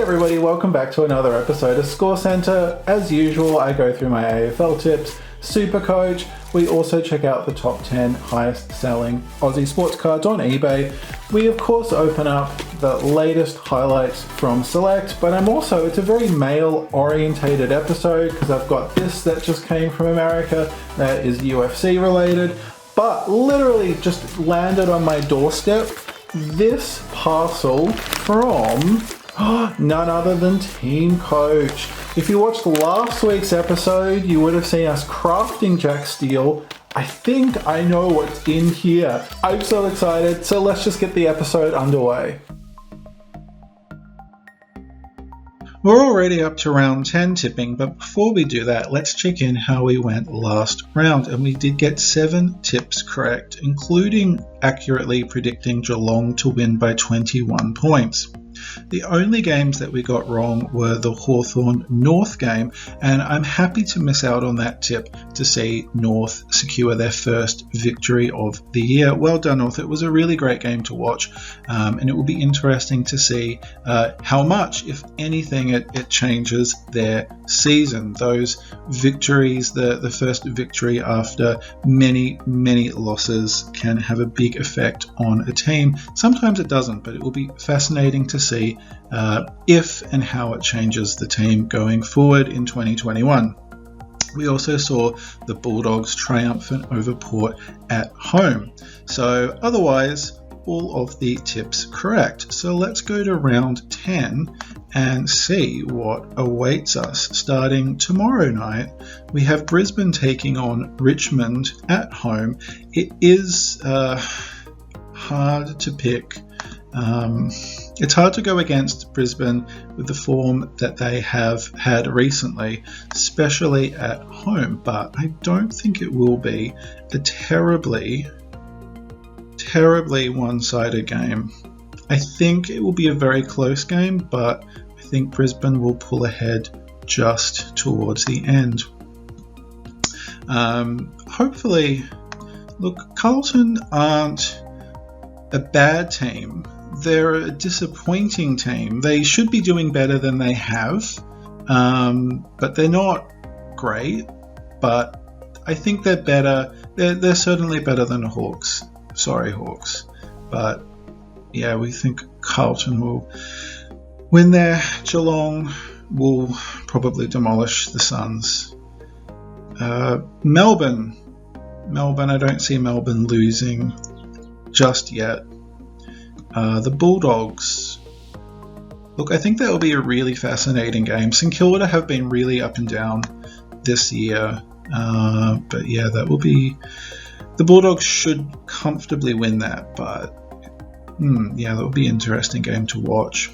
Hey everybody, welcome back to another episode of ScoreCentre. As usual, I go through my AFL tips, SuperCoach. We also check out the top 10 highest selling Aussie sports cards on eBay. We of course open up the latest highlights from Select, but it's a very male orientated episode because I've got this that just came from America that is UFC related, but literally just landed on my doorstep. This parcel from none other than TeamCoach. If you watched last week's episode, you would have seen us crafting Jack Steel. I think I know what's in here. I'm so excited, so let's just get the episode underway. We're already up to round 10 tipping, but before we do that, let's check in how we went last round. And we did get 7 tips correct, including accurately predicting Geelong to win by 21 points. The only games that we got wrong were the Hawthorn North game, and I'm happy to miss out on that tip to see North secure their first victory of the year. Well done, North. It was a really great game to watch, and it will be interesting to see how much, if anything, it changes their season. Those victories, the first victory after many losses, can have a big effect on a team. Sometimes it doesn't, but it will be fascinating to see if and how it changes the team going forward in 2021. We also saw the Bulldogs triumphant over Port at home. So otherwise, all of the tips correct. So let's go to round 10 and see what awaits us. Starting tomorrow night, we have Brisbane taking on Richmond at home. It is hard to pick. It's hard to go against Brisbane with the form that they have had recently, especially at home, but I don't think it will be a terribly one-sided game. I think it will be a very close game, but I think Brisbane will pull ahead just towards the end. Hopefully, look, Carlton aren't a bad team. They're a disappointing team. They should be doing better than they have, but they're not great. But I think they're better. They're certainly better than the Hawks. Sorry, Hawks. But yeah, we think Carlton will win there. Geelong will probably demolish the Suns. Melbourne, I don't see Melbourne losing just yet. The Bulldogs. Look, I think that will be a really fascinating game. St Kilda have been really up and down this year. But yeah, that will be... The Bulldogs should comfortably win that, but yeah, that will be an interesting game to watch.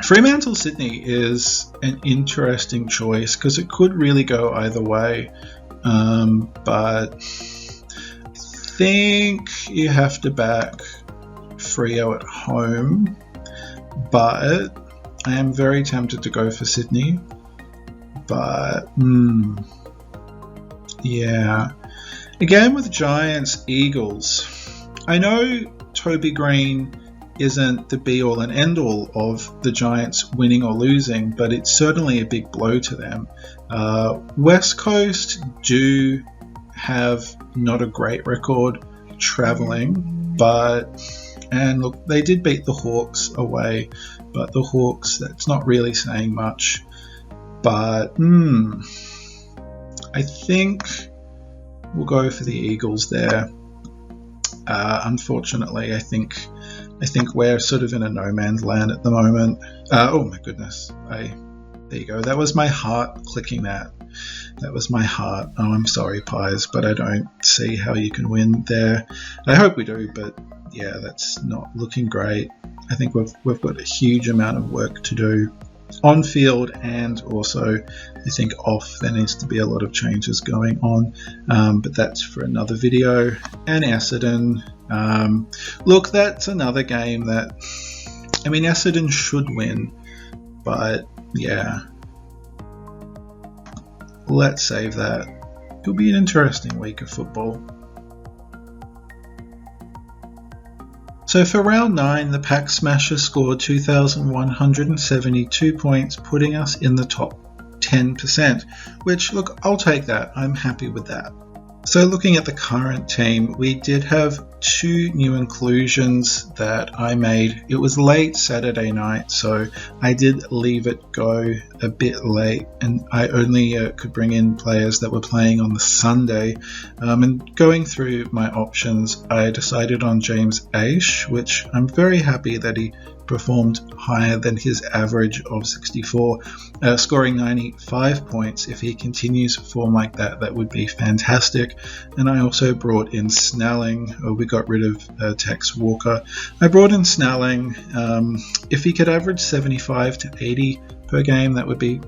Fremantle Sydney is an interesting choice because it could really go either way. But I think you have to back Freo at home, but I am very tempted to go for Sydney. But yeah, again with Giants Eagles, I know Toby Green isn't the be all and end all of the Giants winning or losing, but it's certainly a big blow to them. West Coast do have not a great record travelling, and look, they did beat the Hawks away, but the Hawks, that's not really saying much. But I think we'll go for the Eagles there. Unfortunately, I think we're sort of in a no man's land at the moment. Oh my goodness! There you go. That was my heart clicking that. That was my heart. Oh, I'm sorry, Pies, but I don't see how you can win there. I hope we do, but yeah, that's not looking great. I think we've got a huge amount of work to do on field, and also I think off. There needs to be a lot of changes going on, but that's for another video. And Essendon, look, that's another game that, I mean, Essendon should win, but yeah, let's save that. It'll be an interesting week of football. So for round 9, the Pack Smasher scored 2,172 points, putting us in the top 10%, which, look, I'll take that. I'm happy with that. So looking at the current team, we did have 2 new inclusions that I made. It was late Saturday night, so I did leave it go a bit late, and I only could bring in players that were playing on the Sunday. And going through my options, I decided on James Aish, which I'm very happy that he performed higher than his average of 64, scoring 95 points. If he continues form like that, that would be fantastic. And I also brought in Snelling. We got rid of Tex Walker. I brought in Snelling. If he could average 75 to 80 per game, I would be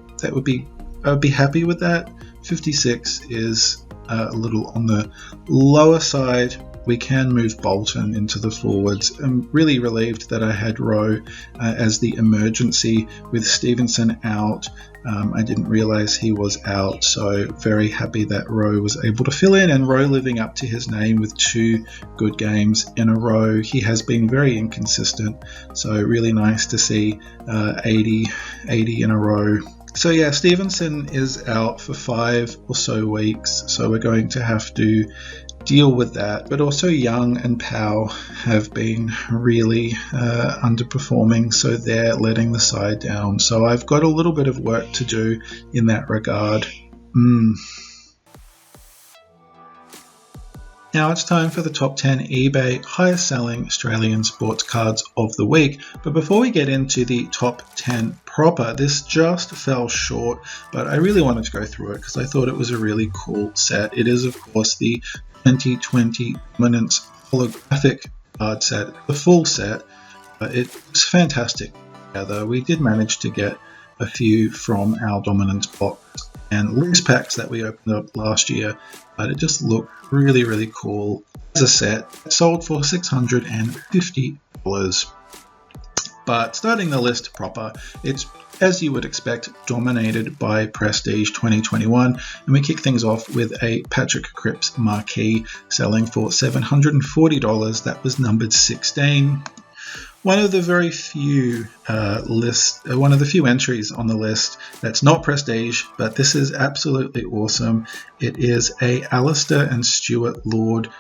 happy with that. 56 is a little on the lower side. We can move Bolton into the forwards. I'm really relieved that I had Rowe as the emergency with Stevenson out. I didn't realise he was out, so very happy that Rowe was able to fill in, and Rowe living up to his name with 2 good games in a row. He has been very inconsistent, so really nice to see 80 in a row. So yeah, Stevenson is out for 5 or so weeks, so we're going to have to deal with that. But also Young and Powell have been really underperforming, so they're letting the side down. So I've got a little bit of work to do in that regard. Now it's time for the top 10 eBay highest selling Australian sports cards of the week. But before we get into the top 10 proper, this just fell short, but I really wanted to go through it because I thought it was a really cool set. It is, of course, the 2020 Dominance holographic card set, the full set. It's fantastic together. We did manage to get a few from our Dominance box and loose packs that we opened up last year, but it just looked really, really cool as a set. It sold for $650. But starting the list proper, it's, as you would expect, dominated by Prestige 2021, and we kick things off with a Patrick Cripps marquee selling for $740. That was numbered 16. One of the very few one of the few entries on the list that's not Prestige, but this is absolutely awesome. It is a Alistair and Stuart Lord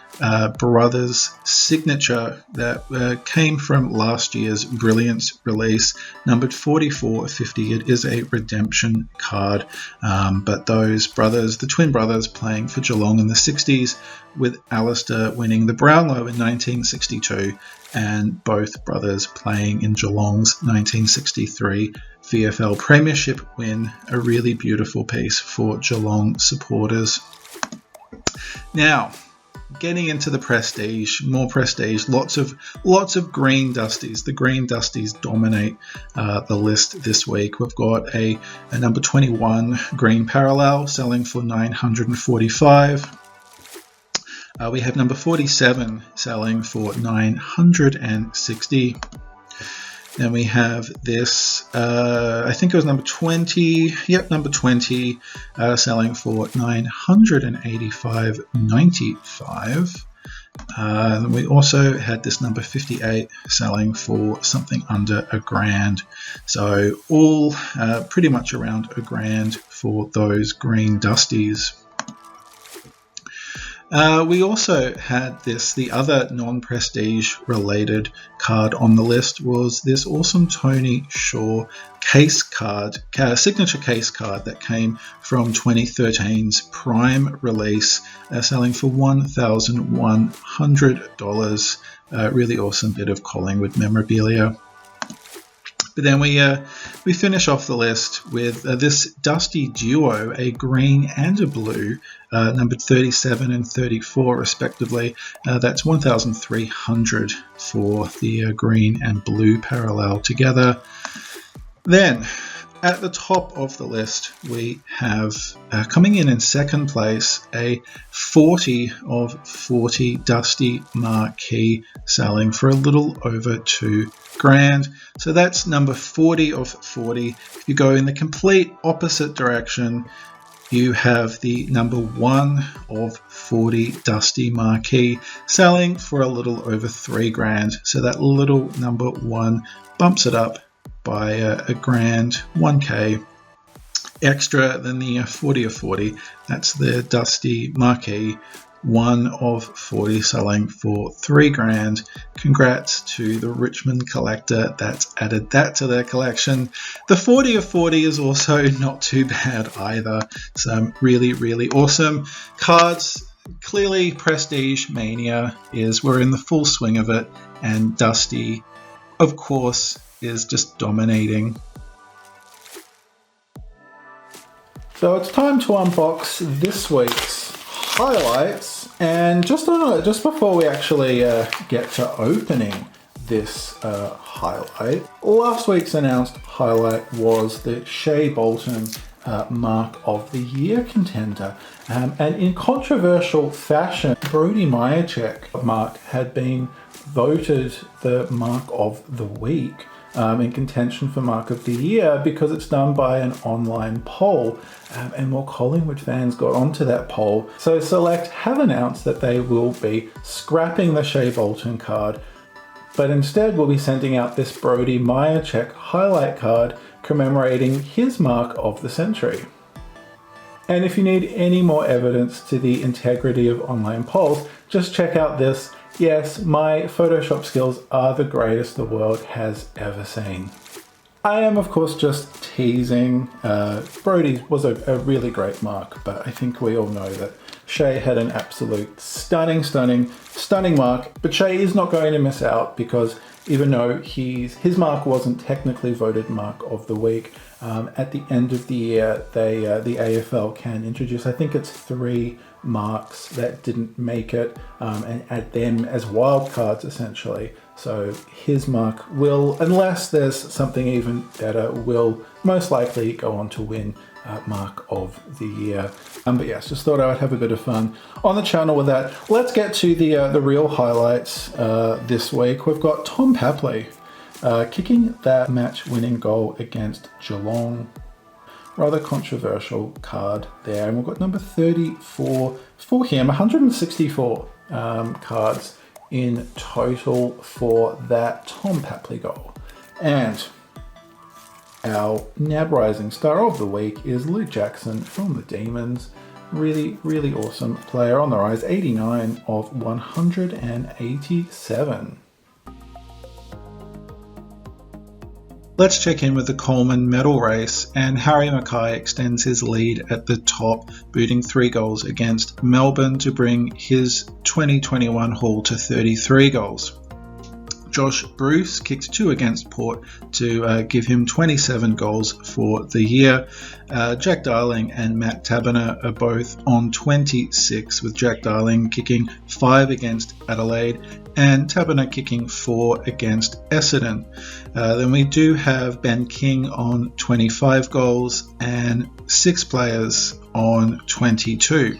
brothers signature that came from last year's Brilliance release, numbered 4450. It is a redemption card, but those brothers, the twin brothers, playing for Geelong in the 60s, with Alistair winning the Brownlow in 1962, and both brothers playing in Geelong's 1963 VFL Premiership win. A really beautiful piece for Geelong supporters. Now, getting into the Prestige, more Prestige, lots of green Dusties. The green Dusties dominate the list this week. We've got a number 21 green parallel selling for $945. We have number 47 selling for $960. Then we have this, I think it was number 20. Yep, number 20, selling for $985.95. And we also had this number 58 selling for something under $1,000. So all pretty much around $1,000 for those green Dusties. We also had this, the other non-prestige related card on the list was this awesome Tony Shaw case card, signature case card that came from 2013's Prime release, selling for $1,100. Really awesome bit of Collingwood memorabilia. But then we finish off the list with this Dusty duo, a green and a blue, numbered 37 and 34 respectively. That's $1,300 for the green and blue parallel together. Then at the top of the list, we have coming in second place, a 40 of 40 Dusty marquee selling for a little over $2,000. So that's number 40 of 40. If you go in the complete opposite direction, you have the number 1 of 40 Dusty Marquee selling for a little over $3,000. So that little number 1 bumps it up by a grand, 1K extra than the 40 of 40. That's the Dusty Marquee, 1 of 40 selling for $3,000. Congrats to the Richmond collector that's added that to their collection. The 40 of 40 is also not too bad either. Some really, really awesome cards. Clearly Prestige Mania we're in the full swing of it, and Dusty, of course, is just dominating. So it's time to unbox this week's highlights, and just before we actually get to opening this highlight, last week's announced highlight was the Shea Bolton Mark of the Year contender, and in controversial fashion, Brody Myercheck Mark had been voted the Mark of the Week, in contention for Mark of the Year because it's done by an online poll, and more Collingwood fans got onto that poll. So Select have announced that they will be scrapping the Shea Bolton card, but instead will be sending out this Brody Myercheck highlight card commemorating his Mark of the Century. And if you need any more evidence to the integrity of online polls, just check out this. Yes, my Photoshop skills are the greatest the world has ever seen. I am, of course, just teasing. Brody was a really great mark, but I think we all know that Shea had an absolute stunning mark. But Shea is not going to miss out, because even though his mark wasn't technically voted Mark of the Week, at the end of the year, the AFL can introduce, I think it's 3 marks that didn't make it, and add them as wild cards essentially. So his mark will, unless there's something even better, will most likely go on to win Mark of the Year. But yes, just thought I would have a bit of fun on the channel with that. Let's get to the real highlights this week. We've got Tom Papley kicking that match-winning goal against Geelong. Rather controversial card there. And we've got number 34 for him, 164 cards in total for that Tom Papley goal. And our NAB Rising Star of the Week is Luke Jackson from the Demons. Really, really awesome player on the rise, 89 of 187. Let's check in with the Coleman Medal race, and Harry Mackay extends his lead at the top, booting 3 goals against Melbourne to bring his 2021 haul to 33 goals. Josh Bruce kicked 2 against Port to give him 27 goals for the year. Jack Darling and Matt Taberner are both on 26, with Jack Darling kicking 5 against Adelaide and Taberner kicking 4 against Essendon. Then we do have Ben King on 25 goals and 6 players on 22.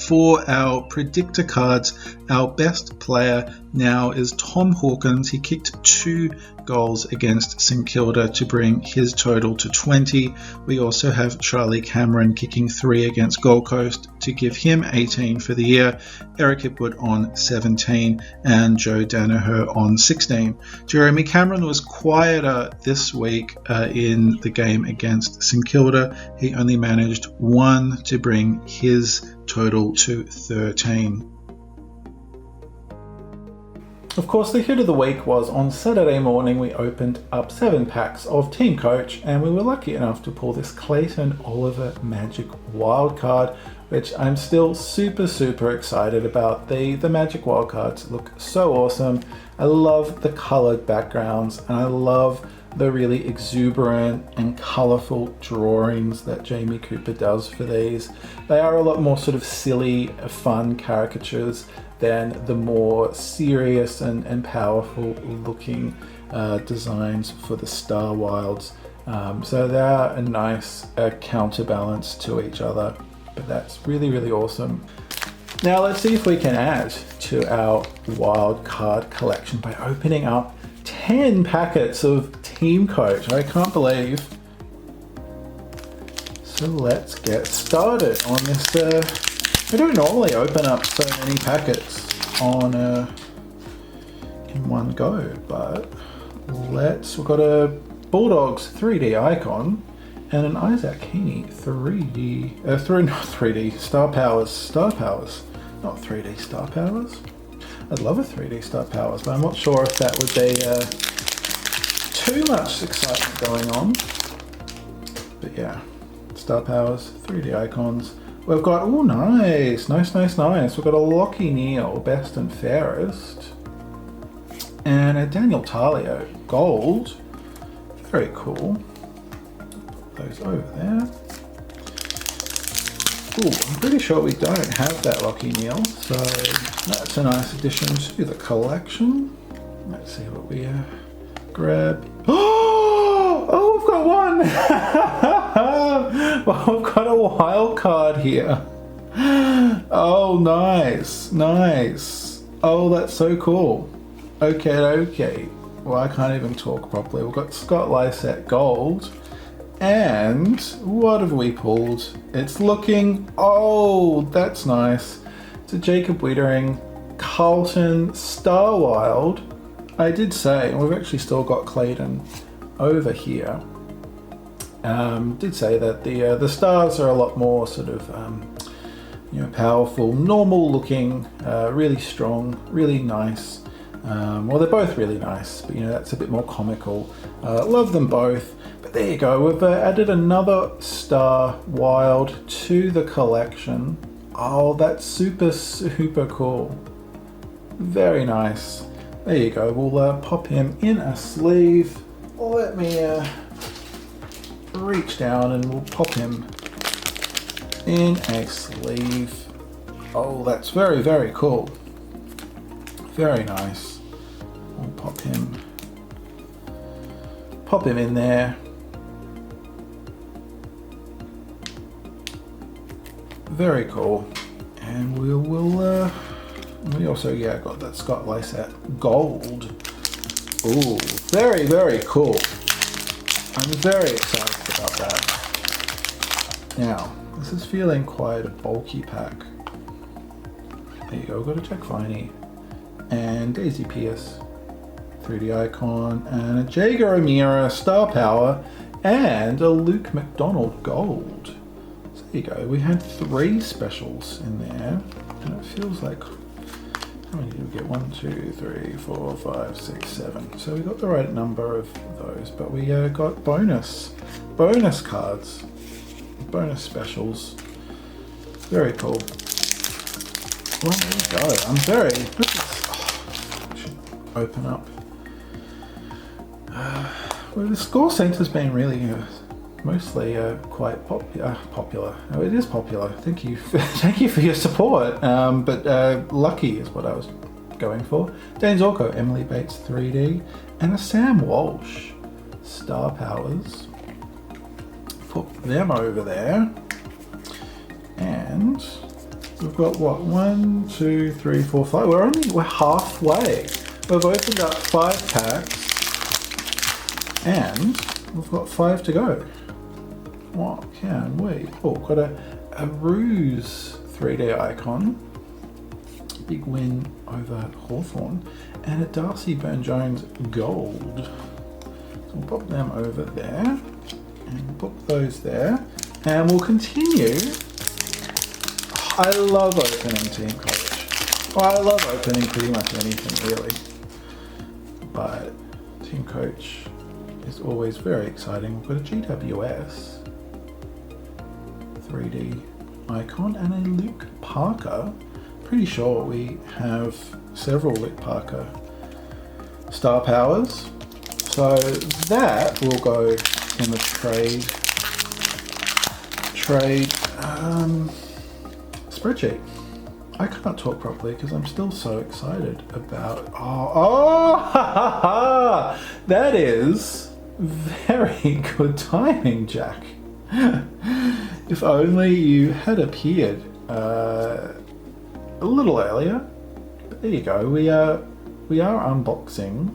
For our predictor cards, our best player now is Tom Hawkins. He kicked 2 goals against St Kilda to bring his total to 20. We also have Charlie Cameron kicking 3 against Gold Coast to give him 18 for the year. Eric Hipwood on 17 and Joe Danaher on 16. Jeremy Cameron was quieter this week in the game against St Kilda. He only managed 1 to bring his total to 13. Of course, the hit of the week was on Saturday morning. We opened up 7 packs of TeamCoach, and we were lucky enough to pull this Clayton Oliver Magic Wildcard, which I'm still super excited about. The Magic Wildcards look so awesome. I love the colored backgrounds, and I love the really exuberant and colorful drawings that Jamie Cooper does for these. They are a lot more sort of silly, fun caricatures than the more serious and powerful looking designs for the Star Wilds. So they are a nice counterbalance to each other, but that's really awesome. Now let's see if we can add to our wild card collection by opening up 10 packets of TeamCoach. I can't believe So let's get started on this. I don't normally open up so many packets on in one go, but we've got a Bulldogs 3D icon and an Isaac Heaney 3D, not 3D, Star Powers, not 3D Star Powers. I'd love a 3D Star Powers, but I'm not sure if that would be too much excitement going on. But yeah, Star Powers, 3D icons. We've got, oh nice. We've got a Lockie Neal, best and fairest. And a Daniel Talia, gold. Very cool. Put those over there. Ooh, I'm pretty sure we don't have that Lockie Neal, so that's a nice addition to the collection. Let's see what we grab. Oh, we've got one! Well, we've got a wild card here. Oh, nice. Oh, that's so cool. Okay. Well, I can't even talk properly. We've got Scott Lysette gold. And what have we pulled? It's looking, oh, that's nice. It's a Jacob Wiedering Carlton Star Wild. I did say, we've actually still got Clayton over here. Did say that the stars are a lot more sort of powerful, normal looking, really strong, really nice. Well, they're both really nice, but that's a bit more comical. Love them both. But there you go. We've added another Star Wild to the collection. Oh, that's super cool. Very nice. There you go. We'll pop him in a sleeve. Let me reach down and we'll pop him in a sleeve. Oh, that's very cool. Very nice. We'll pop him in there. Very cool. And we also got that Scott Lysette gold. Ooh, very cool. I'm very excited about that. Now, this is feeling quite a bulky pack. There you go, we've got a Jack Viney and Daisy Pierce 3D icon and a Jaeger O'Meara Star Power and a Luke McDonald gold. So there you go, we had 3 specials in there and it feels like, how many did we get? 1, 2, 3, 4, 5, 6, 7. So we got the right number of those, but we got bonus cards, bonus specials. Very cool. Well, there you go. I should open up. Well, the ScoreCentre's been really mostly quite popular. Oh, it is popular. Thank you for your support. But lucky is what I was going for. Dane Zorko, Emily Bates 3D, and a Sam Walsh Star Powers. Put them over there. And we've got what? 1, 2, 3, 4, 5. We're halfway. We've opened up 5 packs. And we've got 5 to go. What can we? Oh, got a Ruse 3D icon. Big win over Hawthorn. And a Darcy Burn-Jones gold. So we'll pop them over there. And put those there. And we'll continue. I love opening TeamCoach. Well, I love opening pretty much anything, really. But TeamCoach is always very exciting. We've got a GWS 3D icon and a Luke Parker. Pretty sure we have several Luke Parker Star Powers. So that will go in the trade spreadsheet. I can't talk properly because I'm still so excited about. That is very good timing, Jack. If only you had appeared a little earlier. But there you go. We are unboxing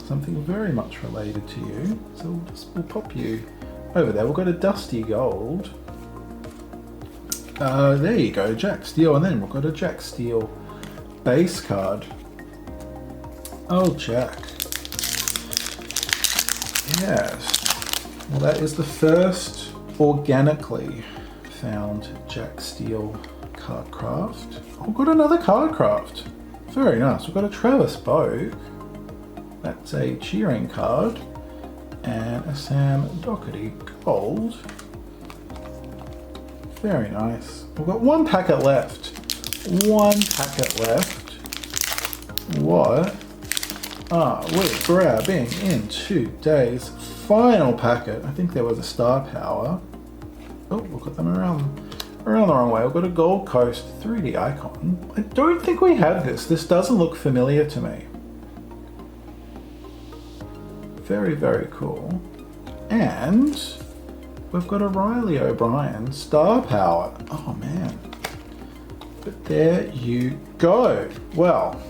something very much related to you. So we'll pop you over there we've got a dusty gold. There you go, Jack Steele, and then we've got a Jack Steele base card. Oh, Jack. Yes. Well, that is the first organically found Jack Steele card craft. Oh, we've got another card craft. Very nice. We've got a Travis Boak. That's a cheering card. And a Sam Doherty gold. Very nice. We've got one packet left. One packet left. What are we grabbing in today's final packet? I think there was a Star Power. Oh, we've got them around the wrong way. We've got a Gold Coast 3D icon. I don't think we have this. This doesn't look familiar to me. Very, very cool. And we've got a Riley O'Brien Star Power. Oh man. But there you go. Well,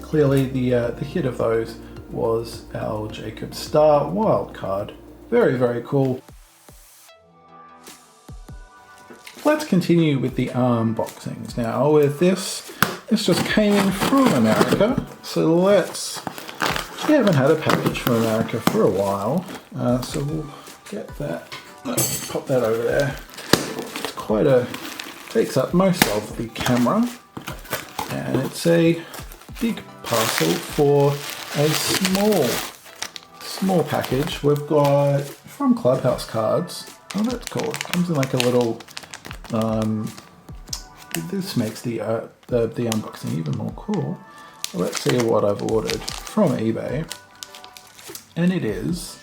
clearly the hit of those was our Jacob Star wild card. Very, very cool. Let's continue with the unboxings now. With this just came in from America. So we haven't had a package from America for a while. So we'll get that, pop that over there. It's takes up most of the camera. And it's a big parcel for a small package. We've got from Clubhouse Cards. Oh, that's cool. It comes in like a little, this makes the unboxing even more cool. Let's see what I've ordered from eBay. And it is,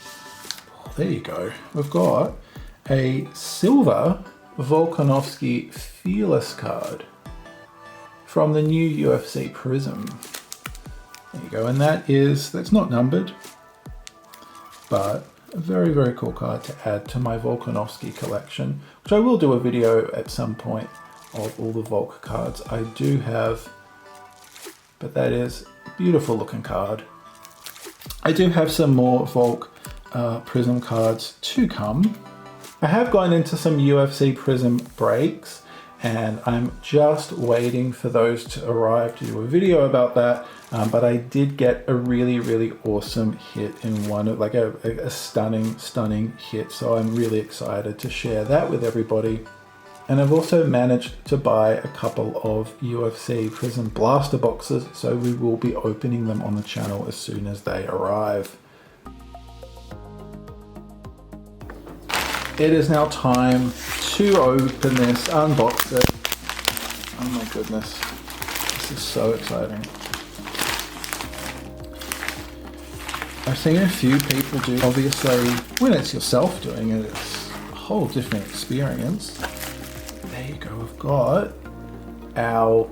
there you go. We've got a silver Volkanovski Fearless card from the new UFC Prizm. There you go. And that's not numbered, but a very, very cool card to add to my Volkanovski collection, which I will do a video at some point of all the Volk cards I do have. But that is a beautiful looking card. I do have some more Volk Prizm cards to come. I have gone into some UFC Prizm breaks and I'm just waiting for those to arrive to do a video about that. But I did get a really, really awesome hit in one of like a stunning hit. So I'm really excited to share that with everybody. And I've also managed to buy a couple of UFC Prizm blaster boxes, so we will be opening them on the channel as soon as they arrive. It is now time to open this, unbox it. Oh my goodness, this is so exciting. I've seen a few people do, obviously, when it's yourself doing it, it's a whole different experience. There you go, we've got our,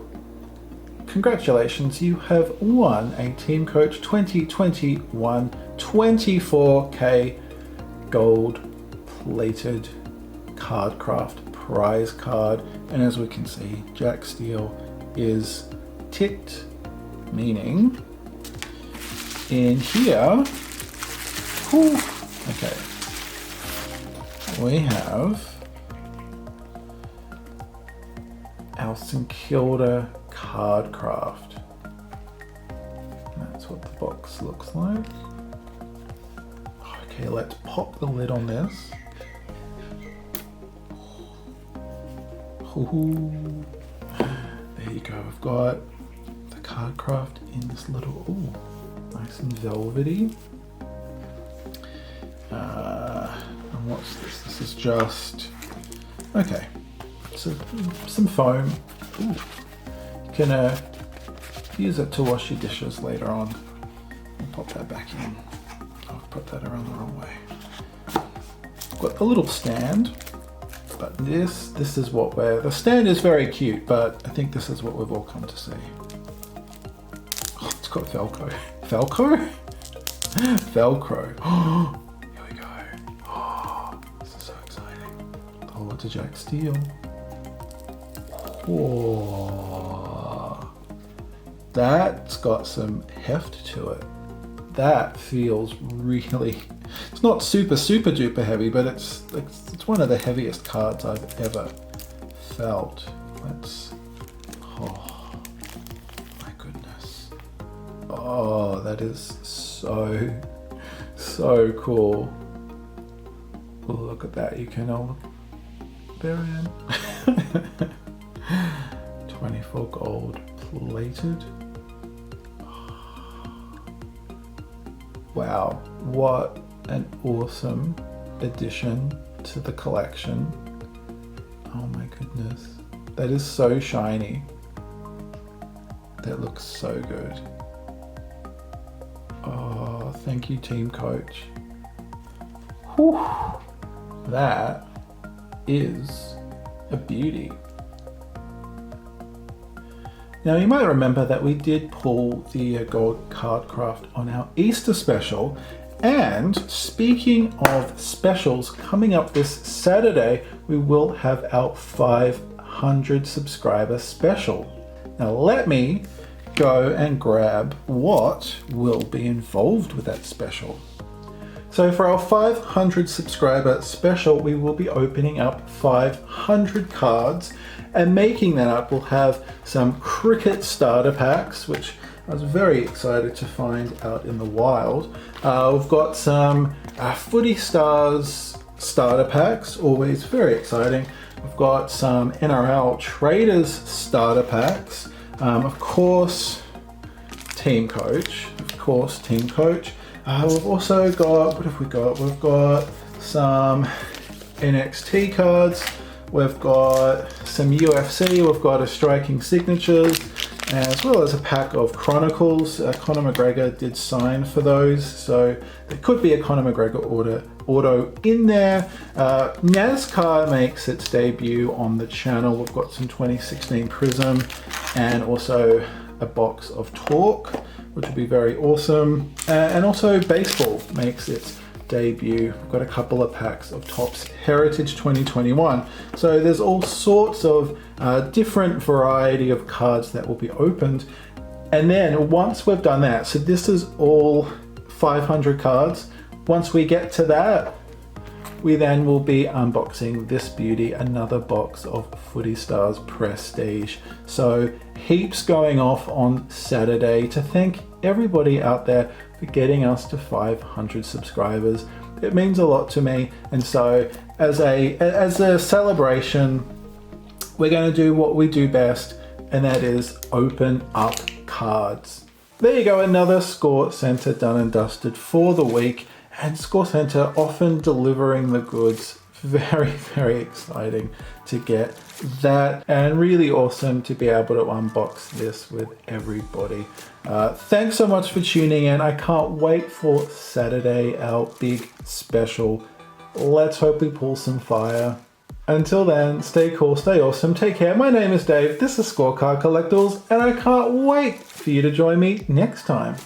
congratulations, you have won a TeamCoach 2021 24K gold plated cardcraft prize card. And as we can see, Jack Steele is ticked, meaning in here, whew, okay, we have our St Kilda cardcraft. That's what the box looks like. Okay, let's pop the lid on this. Ooh. There you go. I've got the cardcraft in this little, ooh, nice and velvety. And what's this? This is just, okay. So some foam. Ooh. You can use it to wash your dishes later on. I'll pop that back in. I'll put that around the wrong way. Got a little stand, but this is what the stand is very cute, but I think this is what we've all come to see. Oh, it's got Velcro. Velcro? Velcro. Oh, here we go. Oh, this is so exciting. Oh, to Jack Steele. Whoa, that's got some heft to it. That feels really, it's It's not super duper heavy, but it's one of the heaviest cards I've ever felt. Oh my goodness. Oh, that is so cool. Look at that, you can all there I am. 24 gold plated. Wow, what an awesome addition to the collection. Oh my goodness. That is so shiny. That looks so good. Oh, thank you, TeamCoach. Whew. That is a beauty. Now you might remember that we did pull the gold card craft on our Easter special, and speaking of specials, coming up this Saturday we will have our 500 subscriber special. Now let me go and grab what will be involved with that special. So for our 500 subscriber special, we will be opening up 500 cards, and making that up, we'll have some cricket starter packs, which I was very excited to find out in the wild. We've got some Footy Stars starter packs, always very exciting. We've got some NRL Traders starter packs. Of course, TeamCoach. We've also got, what have we got? We've got some NXT cards. We've got some UFC. We've got a Striking Signatures, as well as a pack of Chronicles. Conor McGregor did sign for those, so there could be a Conor McGregor auto in there. NASCAR makes its debut on the channel. We've got some 2016 Prizm and also a box of Torque, which would be very awesome. And also baseball makes its debut. We've got a couple of packs of Topps Heritage 2021. So there's all sorts of different variety of cards that will be opened. And then once we've done that, so this is all 500 cards. Once we get to that, we then will be unboxing this beauty, another box of Footy Stars Prestige. So heaps going off on Saturday to thank everybody out there for getting us to 500 subscribers. It means a lot to me, and so as a celebration, we're going to do what we do best, and that is open up cards. There you go, another ScoreCentre done and dusted for the week, and ScoreCentre often delivering the goods. Very exciting to get that, and really awesome to be able to unbox this with everybody. Thanks so much for tuning in. I can't wait for Saturday, our big special. Let's hope we pull some fire. Until then, stay cool, stay awesome, take care. My name is Dave, this is Scorecard Collectibles, and I can't wait for you to join me next time.